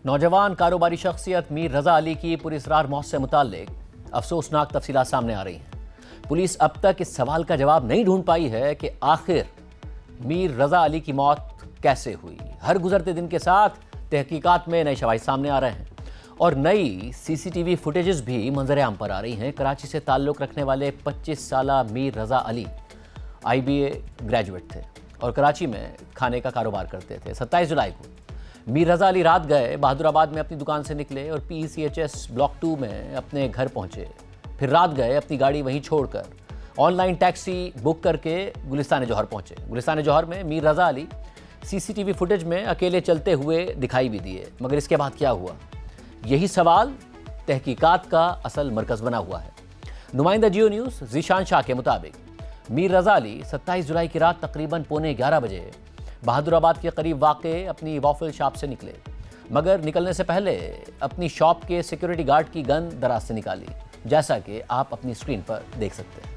نوجوان کاروباری شخصیت میر رضا علی کی پراسرار موت سے متعلق افسوسناک تفصیلات سامنے آ رہی ہیں۔ پولیس اب تک اس سوال کا جواب نہیں ڈھونڈ پائی ہے کہ آخر میر رضا علی کی موت کیسے ہوئی۔ ہر گزرتے دن کے ساتھ تحقیقات میں نئے شواہد سامنے آ رہے ہیں اور نئی سی ٹی وی فوٹیجز بھی منظر عام پر آ رہی ہیں۔ کراچی سے تعلق رکھنے والے 25 سالہ میر رضا علی IBA گریجویٹ تھے اور کراچی میں کھانے کا کاروبار کرتے تھے۔ 27 جولائی کو میر رضا علی رات گئے بہادر آباد میں اپنی دکان سے نکلے اور PCHS بلاک 2 میں اپنے گھر پہنچے۔ پھر رات گئے اپنی گاڑی وہیں چھوڑ کر آن لائن ٹیکسی بک کر کے گلستان جوہر پہنچے۔ گلستان جوہر میں میر رضا علی سی ٹی وی فوٹیج میں اکیلے چلتے ہوئے دکھائی بھی دیے، مگر اس کے بعد کیا ہوا؟ یہی سوال تحقیقات کا اصل مرکز بنا ہوا ہے۔ نمائندہ جیو نیوز ذیشان شاہ کے مطابق میر رضا علی 27 جولائی کی رات تقریباً 11:15 بجے بہادر آباد کے قریب واقع اپنی وافل شاپ سے نکلے، مگر نکلنے سے پہلے اپنی شاپ کے سیکیورٹی گارڈ کی گن دراز سے نکالی، جیسا کہ آپ اپنی اسکرین پر دیکھ سکتے ہیں،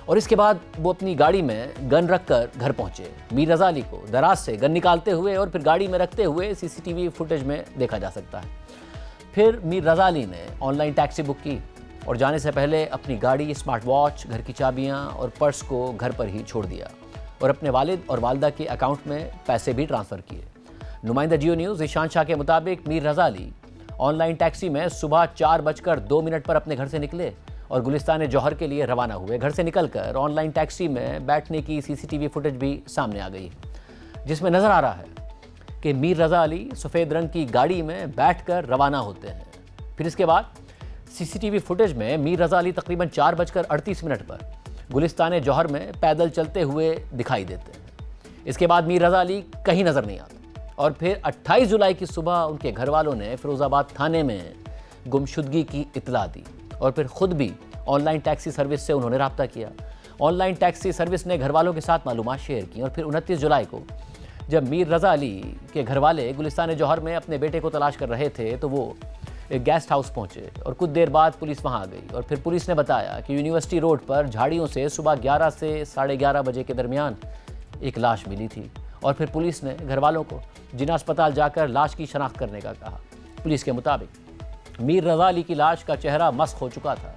اور اس کے بعد وہ اپنی گاڑی میں گن رکھ کر گھر پہنچے۔ میر رضا علی کو دراز سے گن نکالتے ہوئے اور پھر گاڑی میں رکھتے ہوئے سی ٹی وی فوٹیج میں دیکھا جا سکتا ہے۔ پھر میر رضا علی نے آن لائن ٹیکسی بک کی اور جانے سے پہلے اپنی گاڑی، اسمارٹ واچ، گھر کی چابیاں اور پرس کو گھر پر ہی چھوڑ دیا اور اپنے والد اور والدہ کے اکاؤنٹ میں پیسے بھی ٹرانسفر کیے۔ نمائندہ جیو نیوز ذیشان شاہ کے مطابق میر رضا علی آن لائن ٹیکسی میں صبح 4:02 پر اپنے گھر سے نکلے اور گلستان جوہر کے لیے روانہ ہوئے۔ گھر سے نکل کر آن لائن ٹیکسی میں بیٹھنے کی سی ٹی وی فوٹیج بھی سامنے آ گئی، جس میں نظر آ رہا ہے کہ میر رضا علی سفید رنگ کی گاڑی میں بیٹھ کر روانہ ہوتے ہیں۔ پھر اس کے بعد سی ٹی وی فوٹیج میں میر رضا علی تقریباً 4:38 پر گلستان جوہر میں پیدل چلتے ہوئے دکھائی دیتے ہیں۔ اس کے بعد میر رضا علی کہیں نظر نہیں آتے اور پھر 28 جولائی کی صبح ان کے گھر والوں نے فیروز آباد تھانے میں گمشدگی کی اطلاع دی اور پھر خود بھی آن لائن ٹیکسی سروس سے انہوں نے رابطہ کیا۔ آن لائن ٹیکسی سروس نے گھر والوں کے ساتھ معلومات شیئر کی اور پھر 29 جولائی کو جب میر رضا علی کے گھر والے گلستان جوہر میں اپنے بیٹے کو تلاش کر رہے تھے تو وہ ایک گیسٹ ہاؤس پہنچے اور کچھ دیر بعد پولیس وہاں آ گئی اور پھر پولیس نے بتایا کہ یونیورسٹی روڈ پر جھاڑیوں سے صبح 11 سے 11:30 بجے کے درمیان ایک لاش ملی تھی اور پھر پولیس نے گھر والوں کو جناح اسپتال جا کر لاش کی شناخت کرنے کا کہا۔ پولیس کے مطابق میر رضا علی کی لاش کا چہرہ مسخ ہو چکا تھا،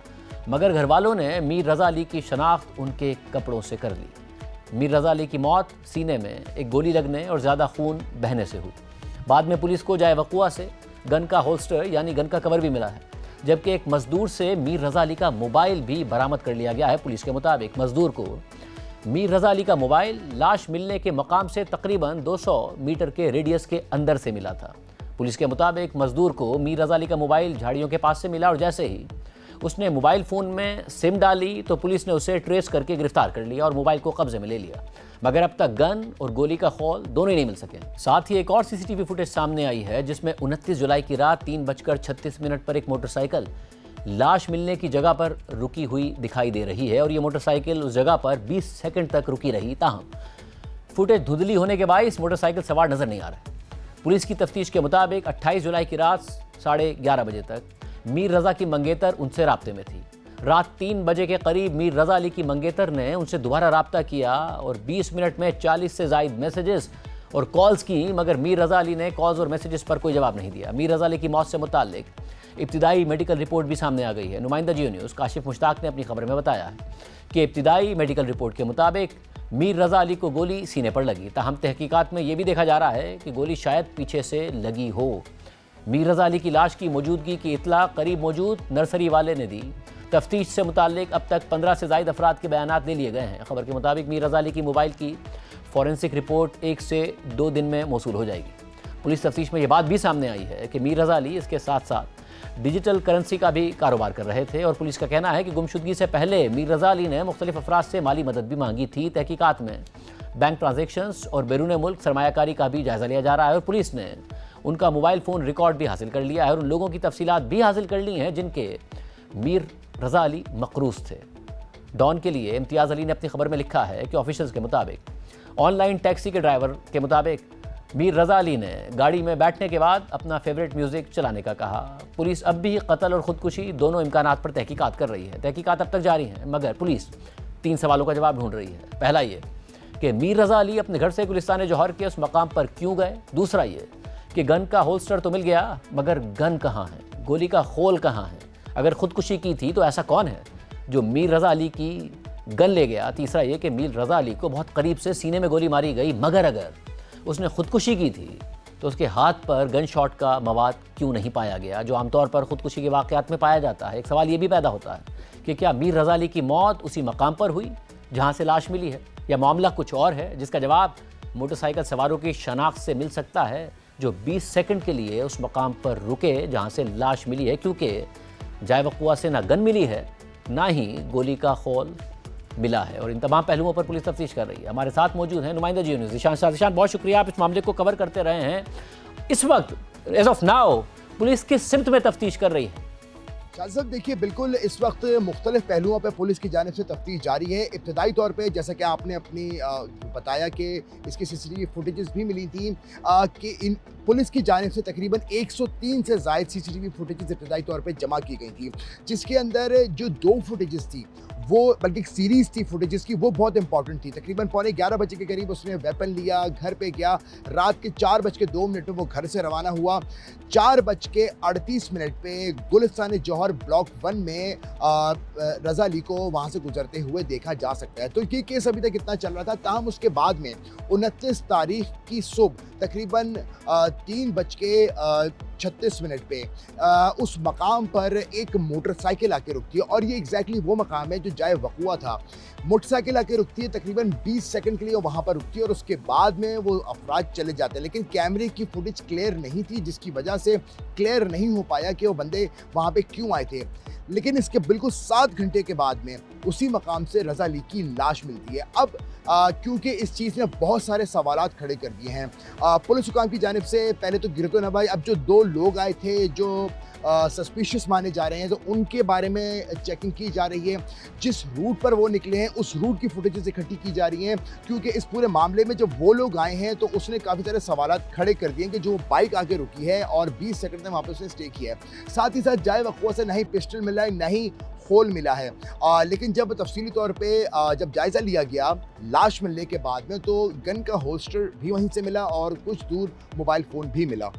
مگر گھر والوں نے میر رضا علی کی شناخت ان کے کپڑوں سے کر لی۔ میر رضا علی کی موت سینے میں ایک گولی لگنے اور زیادہ خون بہنے سے ہوئی۔ بعد میں پولیس کو جائے وقوع سے گن کا ہولسٹر یعنی گن کا کور بھی ملا ہے، جبکہ ایک مزدور سے میر رضا علی کا موبائل بھی برآمد کر لیا گیا ہے۔ پولیس کے مطابق مزدور کو میر رضا علی کا موبائل لاش ملنے کے مقام سے تقریباً 200 میٹر کے ریڈیس کے اندر سے ملا تھا۔ پولیس کے مطابق مزدور کو میر رضا علی کا موبائل جھاڑیوں کے پاس سے ملا اور جیسے ہی اس نے موبائل فون میں سم ڈالی تو پولیس نے اسے ٹریس کر کے گرفتار کر لیا اور موبائل کو قبضے میں لے لیا، مگر اب تک گن اور گولی کا خول دونوں ہی نہیں مل سکے۔ ساتھ ہی ایک اور سی ٹی وی فوٹیج سامنے آئی ہے جس میں 29 جولائی کی رات 3:36 پر ایک موٹر سائیکل لاش ملنے کی جگہ پر رکی ہوئی دکھائی دے رہی ہے اور یہ موٹر سائیکل اس جگہ پر 20 سیکنڈ تک رکی رہی، تاہم فوٹیج دھندلی ہونے کے باعث موٹر سائیکل سوار نظر نہیں آ رہا ہے۔ پولیس کی تفتیش کے مطابق 28 جولائی کی رات 11:30 بجے تک میر رضا کی منگیتر ان سے رابطے میں تھی۔ رات 3 بجے کے قریب میر رضا علی کی منگیتر نے ان سے دوبارہ رابطہ کیا اور 20 منٹ میں 40 سے زائد میسیجز اور کالز کی، مگر میر رضا علی نے کالز اور میسیجز پر کوئی جواب نہیں دیا۔ میر رضا علی کی موت سے متعلق ابتدائی میڈیکل رپورٹ بھی سامنے آ گئی ہے۔ نمائندہ جیو نیوز کاشف مشتاق نے اپنی خبر میں بتایا ہے کہ ابتدائی میڈیکل رپورٹ کے مطابق میر رضا علی کو گولی سینے پر لگی، تاہم تحقیقات میں یہ بھی دیکھا جا رہا ہے کہ گولی شاید پیچھے سے لگی ہو۔ میر رضا علی کی لاش کی موجودگی کی اطلاع قریب موجود نرسری والے نے دی۔ تفتیش سے متعلق اب تک 15 سے زائد افراد کے بیانات لے لیے گئے ہیں۔ خبر کے مطابق میر رضا علی کی موبائل کی فورینسک رپورٹ 1 سے 2 دن میں موصول ہو جائے گی۔ پولیس تفتیش میں یہ بات بھی سامنے آئی ہے کہ میر رضا علی اس کے ساتھ ساتھ ڈیجیٹل کرنسی کا بھی کاروبار کر رہے تھے اور پولیس کا کہنا ہے کہ گمشدگی سے پہلے میر رضا علی نے مختلف افراد سے مالی مدد بھی مانگی تھی۔ تحقیقات میں بینک ٹرانزیکشنز اور بیرون ملک سرمایہ کاری کا بھی جائزہ لیا جا رہا ہے اور پولیس نے ان کا موبائل فون ریکارڈ بھی حاصل کر لیا ہے اور ان لوگوں کی تفصیلات بھی حاصل کر لی ہیں جن کے میر رضا علی مقروض تھے۔ ڈان کے لیے امتیاز علی نے اپنی خبر میں لکھا ہے کہ آفیشلز کے مطابق آن لائن ٹیکسی کے ڈرائیور کے مطابق میر رضا علی نے گاڑی میں بیٹھنے کے بعد اپنا فیوریٹ میوزک چلانے کا کہا۔ پولیس اب بھی قتل اور خودکشی دونوں امکانات پر تحقیقات کر رہی ہے۔ تحقیقات اب تک جاری ہیں، مگر پولیس 3 سوالوں کا جواب ڈھونڈ رہی ہے۔ پہلا یہ کہ میر رضا علی اپنے گھر سے گلستان جوہر کے اس مقام پر کیوں گئے؟ دوسرا یہ کہ گن کا ہولسٹر تو مل گیا مگر گن کہاں ہے, گولی کا خول کہاں ہے. اگر خودکشی کی تھی تو ایسا کون ہے جو میر رضا علی کی گن لے گیا. تیسرا یہ کہ میر رضا علی کو بہت قریب سے سینے میں گولی ماری گئی, مگر اگر اس نے خودکشی کی تھی تو اس کے ہاتھ پر گن شاٹ کا مواد کیوں نہیں پایا گیا جو عام طور پر خودکشی کے واقعات میں پایا جاتا ہے. ایک سوال یہ بھی پیدا ہوتا ہے کہ کیا میر رضا علی کی موت اسی مقام پر ہوئی جہاں سے لاش ملی ہے, یا معاملہ کچھ اور ہے, جس کا جواب موٹر سائیکل سواروں کی شناخت سے مل سکتا ہے جو 20 سیکنڈ کے لیے اس مقام پر رکے جہاں سے لاش ملی ہے, کیونکہ جائے وقوع سے نہ گن ملی ہے نہ ہی گولی کا خول ملا ہے. اور ان تمام پہلوؤں پر پولیس تفتیش کر رہی ہے. ہمارے ساتھ موجود ہیں نمائندہ جیو نیوز ذیشان شاہ. ذیشان, بہت شکریہ, آپ اس معاملے کو کور کرتے رہے ہیں. اس وقت ایز آف ناؤ پولیس کس سمت میں تفتیش کر رہی ہے؟ شاہ صاحب دیکھیے, بالکل اس وقت مختلف پہلوؤں پہ پولیس کی جانب سے تفتیش جاری ہے. ابتدائی طور پہ جیسا کہ آپ نے اپنی بتایا کہ اس کی CCTV فوٹیجز بھی ملی تھیں کہ پولیس کی جانب سے تقریباً 103 سے زائد CCTV فوٹیجز ابتدائی طور پہ جمع کی گئی تھی, جس کے اندر جو 2 فوٹیجز تھی وہ بلکہ ایک سیریز تھی فوٹیجز کی, وہ بہت امپورٹنٹ تھی. تقریباً 11:15 بجے کے قریب اس نے ویپن لیا, گھر پہ گیا, رات کے 4:02 میں وہ گھر سے روانہ ہوا. 4:38 پہ گلستان جوہر بلاک 1 میں رضا علی کو وہاں سے گزرتے ہوئے دیکھا جا سکتا ہے. تو یہ کیس ابھی تک اتنا چل رہا تھا, تاہم اس کے بعد میں 29 تاریخ کی صبح تقریباً 3:36 پہ اس مقام پر ایک موٹر سائیکل آ کے رکتی ہے, اور یہ ایگزیکٹلی وہ مقام ہے جو جائے وقوع تھا. موٹر سائیکل آ کے رکتی ہے, تقریباً 20 سیکنڈ کے لیے وہاں پر رکتی ہے, اور اس کے بعد میں وہ افراد چلے جاتے ہیں. لیکن کیمرے کی فوٹیج کلیئر نہیں تھی, جس کی وجہ سے کلیئر نہیں ہو پایا کہ وہ بندے وہاں پہ کیوں آئے تھے. لیکن اس کے بالکل 7 گھنٹے کے بعد میں اسی مقام سے رضا علی کی لاش ملتی ہے. اب کیونکہ اس چیز نے بہت سارے سوالات کھڑے کر دیے ہیں پولیس حکام کی جانب سے. پہلے تو گرت و نواح, اب جو 2 لوگ آئے تھے جو سسپیشس مانے جا رہے ہیں, تو ان کے بارے میں چیکنگ کی جا رہی ہے. جس روٹ پر وہ نکلے ہیں اس روٹ کی فوٹیجز اکٹھی کی جا رہی ہیں, کیونکہ اس پورے معاملے میں جب وہ لوگ آئے ہیں تو اس نے کافی سارے سوالات کھڑے کر دیے کہ جو بائک آگے رکی ہے اور 20 سیکنڈ میں وہاں پہ اس نے اسٹے کیا ہے. ساتھ ہی ساتھ جائے وقوع سے نہ ہی پسٹل ملا ہے نہ ہی خول ملا ہے. لیکن جب تفصیلی طور پہ جب جائزہ لیا گیا لاش ملنے کے بعد میں, تو گن کا ہولسٹر بھی وہیں سے ملا اور کچھ دور موبائل فون بھی ملا.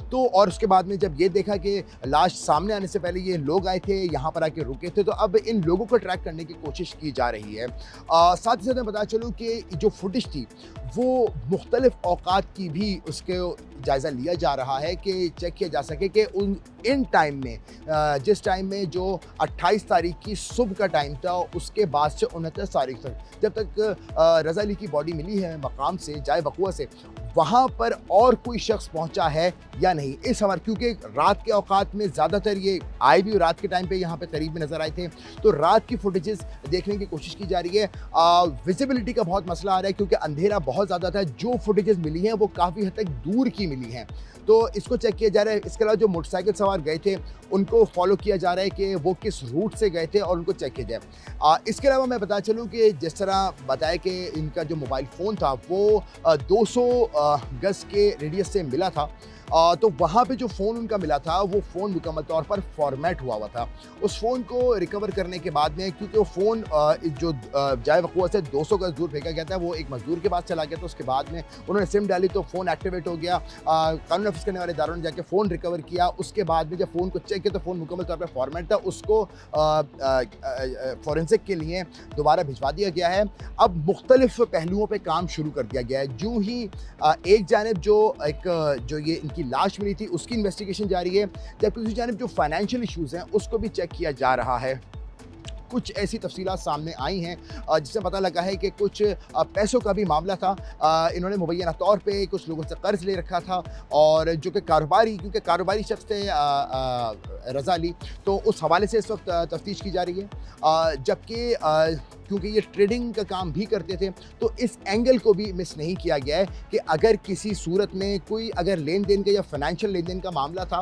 تو اور اس کے بعد میں جب یہ دیکھا کہ لاش سامنے آنے سے پہلے یہ لوگ آئے تھے, یہاں پر آ کے رکے تھے, تو اب ان لوگوں کو ٹریک کرنے کی کوشش کی جا رہی ہے. ساتھ ہی ساتھ میں بتا چلوں کہ جو فوٹیج تھی وہ مختلف اوقات کی بھی اس کے جائزہ لیا جا رہا ہے کہ چیک کیا جا سکے کہ ان ٹائم میں, جس ٹائم میں جو 28 تاریخ کی صبح کا ٹائم تھا, اس کے بعد سے 29 تاریخ تک جب تک رضا علی کی باڈی ملی ہے مقام سے جائے وقوع سے, وہاں پر اور کوئی شخص پہنچا ہے یا نہیں. اس حوالے کیونکہ رات کے اوقات میں زیادہ تر یہ آئے بھی رات کے ٹائم پہ یہاں پہ قریب میں نظر آئے تھے, تو رات کی فوٹیجز دیکھنے کی کوشش کی جا رہی ہے. ویزیبلٹی کا بہت مسئلہ آ رہا ہے کیونکہ اندھیرا بہت زیادہ تھا. جو فوٹیجز ملی ہیں وہ کافی حد تک دور کی ملی ہیں, تو اس کو چیک کیا جا رہا ہے. اس کے علاوہ جو موٹر سائیکل سوار گئے تھے ان کو فالو کیا جا رہا ہے کہ وہ کس روٹ سے گئے تھے اور ان کو چیک کیا جائے. اس کے علاوہ میں بتا چلوں کہ جس طرح بتایا کہ ان کا جو موبائل فون تھا وہ 200 گز کے ریڈیس سے ملا تھا, تو وہاں پہ جو فون ان کا ملا تھا وہ فون مکمل طور پر فارمیٹ ہوا تھا. اس فون کو ریکور کرنے کے بعد میں, کیونکہ وہ فون جو جائے وقوع سے 200 گز دور پھینکا گیا تھا, وہ ایک مزدور کے پاس چلا گیا, تو اس کے بعد میں انہوں نے سم ڈالی تو فون ایکٹیویٹ ہو گیا. قانون نافذ کرنے والے اداروں نے جا کے فون ریکور کیا. اس کے بعد میں جب فون کو چیک کیا تو فون مکمل طور پر فارمیٹ تھا, اس کو فورینسک کے لیے دوبارہ بھجوا دیا گیا ہے. اب مختلف پہلوؤں پہ کام شروع کر دیا گیا ہے. جو ہی ایک جانب جو یہ ان کی لاش ملی تھی اس کی انویسٹیگیشن جاری ہے, جبکہ دوسری جانب جو فائنینشیل ایشوز ہیں اس کو بھی چیک کیا جا رہا ہے. کچھ ایسی تفصیلات سامنے آئی ہیں جس سے پتہ لگا ہے کہ کچھ پیسوں کا بھی معاملہ تھا. انہوں نے مبینہ طور پہ کچھ لوگوں سے قرض لے رکھا تھا, اور جو کہ کیونکہ کاروباری شخص تھے رضا علی, تو اس حوالے سے اس وقت تفتیش کی جا رہی ہے. جبکہ کیونکہ یہ ٹریڈنگ کا کام بھی کرتے تھے, تو اس اینگل کو بھی مس نہیں کیا گیا ہے کہ اگر کسی صورت میں کوئی اگر لین دین کا یا فائنینشیل لین دین کا معاملہ تھا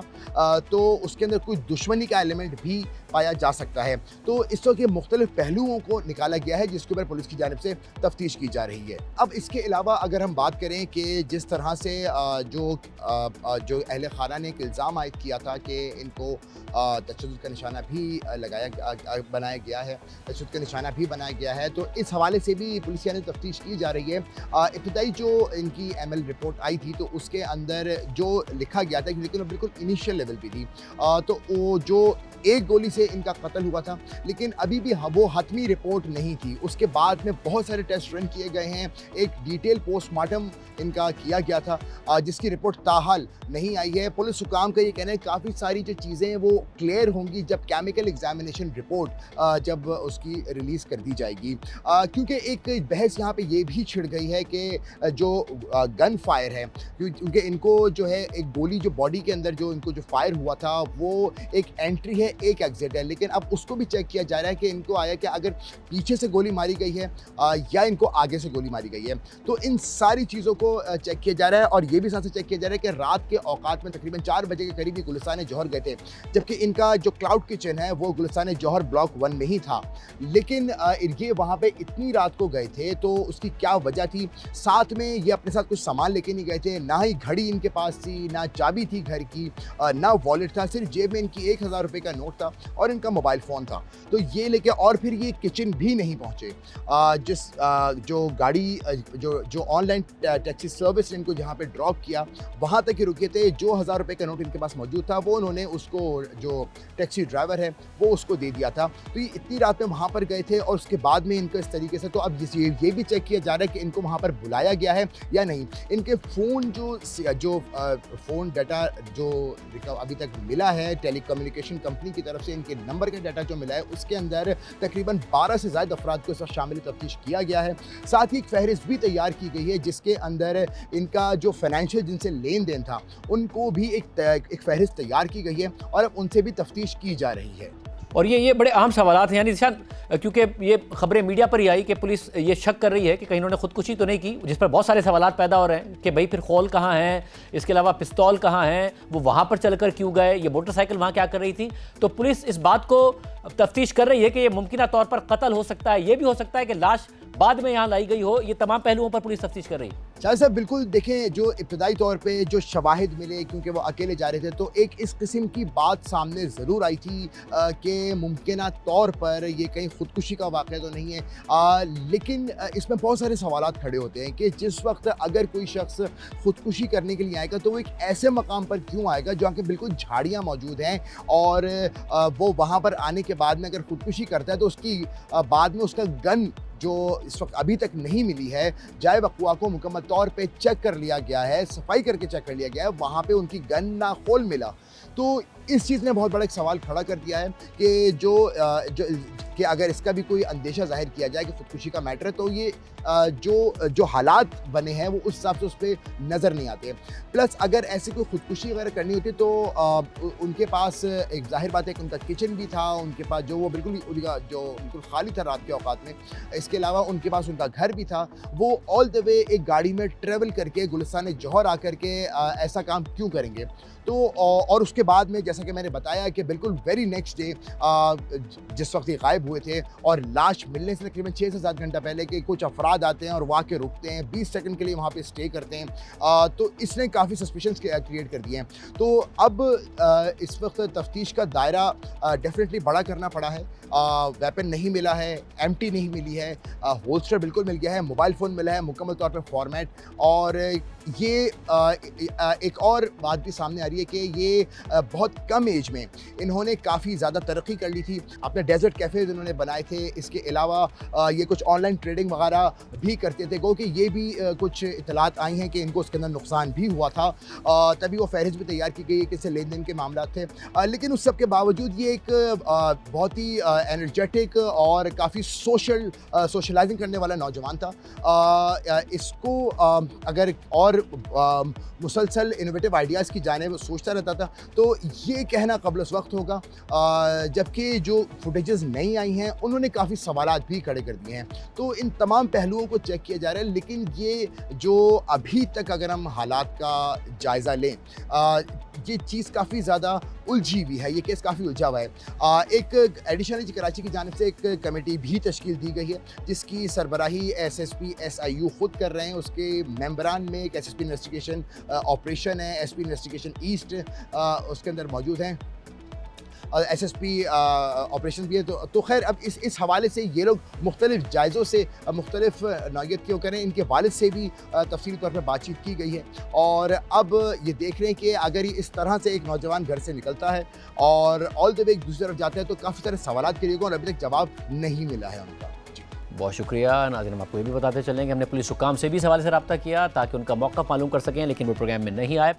تو اس کے اندر کوئی دشمنی کا ایلیمنٹ بھی پایا جا سکتا ہے. تو اس وقت یہ مختلف پہلوؤں کو نکالا گیا ہے جس کے اوپر پولیس کی جانب سے تفتیش کی جا رہی ہے. اب اس کے علاوہ اگر ہم بات کریں کہ جس طرح سے جو اہل خانہ نے ایک الزام عائد کیا تھا کہ ان کو تشدد کا نشانہ بھی بنایا گیا ہے, تشدد کا نشانہ بھی بنایا گیا ہے. تو اس حوالے سے بھی پولیس نے تفتیش کی جا رہی ہے. ابتدائی جو ان کی ML رپورٹ آئی تھی تو اس کے اندر جو لکھا گیا تھا لیکن وہ بالکل انیشیل لیول پہ تھی, تو وہ جو ایک گولی سے ان کا قتل ہوا تھا لیکن ابھی بھی وہ حتمی رپورٹ نہیں تھی. اس کے بعد میں بہت سارے ٹیسٹ رن کیے گئے ہیں, ایک ڈیٹیل پوسٹ مارٹم ان کا کیا گیا تھا جس کی رپورٹ تاحال نہیں آئی ہے. پولیس حکام کا یہ کہنا ہے کافی ساری جو چیزیں ہیں وہ کلیئر ہوں گی جب کیمیکل ایگزامینیشن رپورٹ جب اس کی ریلیز کر دی جائے گی, کیونکہ ایک بحث یہاں پہ یہ بھی چھڑ گئی ہے کہ جو گن فائر ہے, کیونکہ ان کو جو ہے ایک گولی جو باڈی کے اندر جو ان کو جو فائر ہوا تھا وہ ایک انٹری ہے ایک ایگزٹ ہے, لیکن اب اس کو بھی چیک کیا جا رہا ہے کہ ان کو آیا کہ اگر پیچھے سے گولی ماری گئی ہے یا ان کو آگے سے گولی ماری گئی ہے. تو ان ساری چیزوں کو چیک کیا جا رہا ہے اور یہ بھی ساتھ سے چیک کیا جا رہا ہے کہ رات کے اوقات میں تقریباً 4 بجے کے قریب یہ گلستان جوہر گئے تھے, جبکہ ان کا جو کلاؤڈ کچن ہے وہ گلستان جوہر بلاک 1 میں ہی تھا, لیکن یہ وہاں پہ اتنی رات کو گئے تھے تو اس کی کیا وجہ تھی. ساتھ میں یہ اپنے ساتھ کچھ سامان لے کے نہیں گئے تھے, نہ ہی گھڑی ان کے پاس تھی, نہ چابی تھی گھر کی, نہ والیٹ تھا, صرف جیب میں ان کی 1000 روپے کا نوٹ تھا اور ان کا موبائل فون تھا. تو یہ لے کے اور پھر یہ کچن بھی نہیں پہنچے, جو گاڑی جو آن لائن ٹیکسی سروس نے ان کو جہاں پہ ڈراپ کیا وہاں تک ہی رکے تھے. جو 1000 روپے کا نوٹ ان کے پاس موجود تھا وہ انہوں نے اس کو جو ٹیکسی ڈرائیور ہے وہ اس کو دے دیا تھا. تو یہ اتنی رات میں وہاں پر گئے تھے اور اس کے بعد میں ان کو اس طریقے سے, تو اب یہ بھی چیک کیا جا رہا ہے کہ ان کو وہاں پر بلایا گیا ہے یا نہیں. ان کے فون جو فون ڈیٹا جو ابھی تک ملا ہے ٹیلی کمیونیکیشن کمپنی کی طرف سے, ان کے نمبر کا ڈیٹا جو ملا ہے اس کے اندر تقریباً 12 سے زائد افراد کو اس وقت شامل تفتیش کیا گیا ہے. ساتھ ہی ایک فہرست بھی تیار کی گئی ہے جس کے اندر ان کا جو فائنینشیل جن سے لین دین تھا ان کو بھی ایک فہرست تیار کی گئی ہے اور اب ان سے بھی تفتیش کی جا رہی ہے. اور یہ بڑے عام سوالات ہیں, یعنی نشان کیونکہ یہ خبریں میڈیا پر ہی آئی کہ پولیس یہ شک کر رہی ہے کہ کہیں انہوں نے خودکشی تو نہیں کی, جس پر بہت سارے سوالات پیدا ہو رہے ہیں کہ بھئی پھر خول کہاں ہیں, اس کے علاوہ پستول کہاں ہیں, وہ وہاں پر چل کر کیوں گئے, یہ موٹر سائیکل وہاں کیا کر رہی تھی. تو پولیس اس بات کو تفتیش کر رہی ہے کہ یہ ممکنہ طور پر قتل ہو سکتا ہے, یہ بھی ہو سکتا ہے کہ لاش بعد میں یہاں لائی گئی ہو. یہ تمام پہلوؤں پر پولیس تفتیش کر رہی ہے. شاہد صاحب بالکل دیکھیں, جو ابتدائی طور پہ جو شواہد ملے کیونکہ وہ اکیلے جا رہے تھے تو ایک اس قسم کی بات سامنے ضرور آئی تھی کہ ممکنہ طور پر یہ کہیں خودکشی کا واقعہ تو نہیں ہے, لیکن اس میں بہت سارے سوالات کھڑے ہوتے ہیں کہ جس وقت اگر کوئی شخص خودکشی کرنے کے لیے آئے گا تو وہ ایک ایسے مقام پر کیوں آئے گا جہاں کے بالکل جھاڑیاں موجود ہیں, اور وہ وہاں پر آنے کے بعد میں اگر خودکشی کرتا ہے تو اس کی بعد میں اس کا گن جو اس وقت ابھی تک نہیں ملی ہے, جائے وقوع کو مکمل طور پہ چیک کر لیا گیا ہے, صفائی کر کے چیک کر لیا گیا ہے, وہاں پہ ان کی گن نہ خول ملا. تو اس چیز نے بہت بڑا ایک سوال کھڑا کر دیا ہے کہ کہ اگر اس کا بھی کوئی اندیشہ ظاہر کیا جائے کہ خودکشی کا میٹر ہے تو یہ جو حالات بنے ہیں وہ اس حساب سے اس پہ نظر نہیں آتے. پلس اگر ایسی کوئی خودکشی وغیرہ کرنی ہوتی تو ان کے پاس ایک ظاہر بات ہے کہ ان کا کچن بھی تھا, ان کے پاس جو وہ بالکل خالی تھا رات کے اوقات میں, اس کے علاوہ ان کے پاس ان کا گھر بھی تھا. وہ آل دا وے ایک گاڑی میں ٹریول کر کے گلستان جوہر آ کر کے ایسا کام کیوں کریں گے. تو اور اس کے بعد میں جیسا کہ میں نے بتایا کہ بالکل ویری نیکسٹ ڈے جس وقت یہ غائب ہوئے تھے اور لاش ملنے سے تقریباً 6 سے 7 گھنٹہ پہلے کہ کچھ افراد آتے ہیں اور وہاں کے رکتے ہیں 20 سیکنڈ کے لیے وہاں پہ اسٹے کرتے ہیں, تو اس نے کافی سسپیشنز کریٹ کر دیے ہیں. تو اب اس وقت تفتیش کا دائرہ ڈیفینیٹلی بڑا کرنا پڑا ہے. ویپن نہیں ملا ہے, ایمٹی نہیں ملی ہے, ہولسٹر بالکل مل گیا ہے, موبائل فون ملا ہے مکمل طور پہ فارمیٹ. اور یہ ایک اور بات بھی سامنے آ رہی ہے کہ یہ بہت کم ایج میں انہوں نے کافی زیادہ ترقی کر لی تھی, اپنے ڈیزرٹ کیفیز انہوں نے بنائے تھے. اس کے علاوہ یہ کچھ آن لائن ٹریڈنگ وغیرہ بھی کرتے تھے, گو کہ یہ بھی کچھ اطلاعات آئی ہیں کہ ان کو اس کے اندر نقصان بھی ہوا تھا, تبھی وہ فہرست بھی تیار کی گئی ہے کہ اس سے لین دین کے معاملات تھے. لیکن اس سب کے باوجود یہ ایک بہت ہی انرجیٹک اور کافی سوشلائزنگ کرنے والا نوجوان تھا. اس کو اگر اور مسلسل انوویٹیو آئیڈیاز کی جانب سوچتا رہتا تھا تو یہ کہنا قبل اس وقت ہوگا. جبکہ جو فوٹیجز نہیں آئی ہیں انہوں نے کافی سوالات بھی کھڑے کر دیے ہیں. تو ان تمام پہلوؤں کو چیک کیا جا رہا ہے, لیکن یہ جو ابھی تک اگر ہم حالات کا جائزہ لیں یہ چیز کافی زیادہ الجھی ہوئی ہے, یہ کیس کافی الجھا ہوا ہے. ایک ایڈیشنل کراچی کی جانب سے ایک کمیٹی بھی تشکیل دی گئی ہے جس کی سربراہی SSP SIU خود کر رہے ہیں. اس کے ممبران میں ایک SSP انویسٹیگیشن آپریشن ہے, SP انویسٹیگیشن ایسٹ اس کے اندر موجود ہیں. SSP آپریشن بھی ہے. تو خیر اب اس حوالے سے یہ لوگ مختلف جائزوں سے مختلف نوعیت کے کریں, ان کے والد سے بھی تفصیلی طور پہ بات چیت کی گئی ہے, اور اب یہ دیکھ رہے ہیں کہ اگر یہ اس طرح سے ایک نوجوان گھر سے نکلتا ہے اور آل دا وے ایک دوسری طرف جاتا ہے تو کافی سارے سوالات کے لیے اور ابھی تک جواب نہیں ملا ہے ان کا. بہت شکریہ ناظرین. ہم آپ کو یہ بھی بتاتے چلیں کہ ہم نے پولیس حکام سے بھی اس حوالے سے رابطہ کیا تاکہ ان کا موقف معلوم کر سکیں, لیکن وہ پروگرام میں نہیں آئے.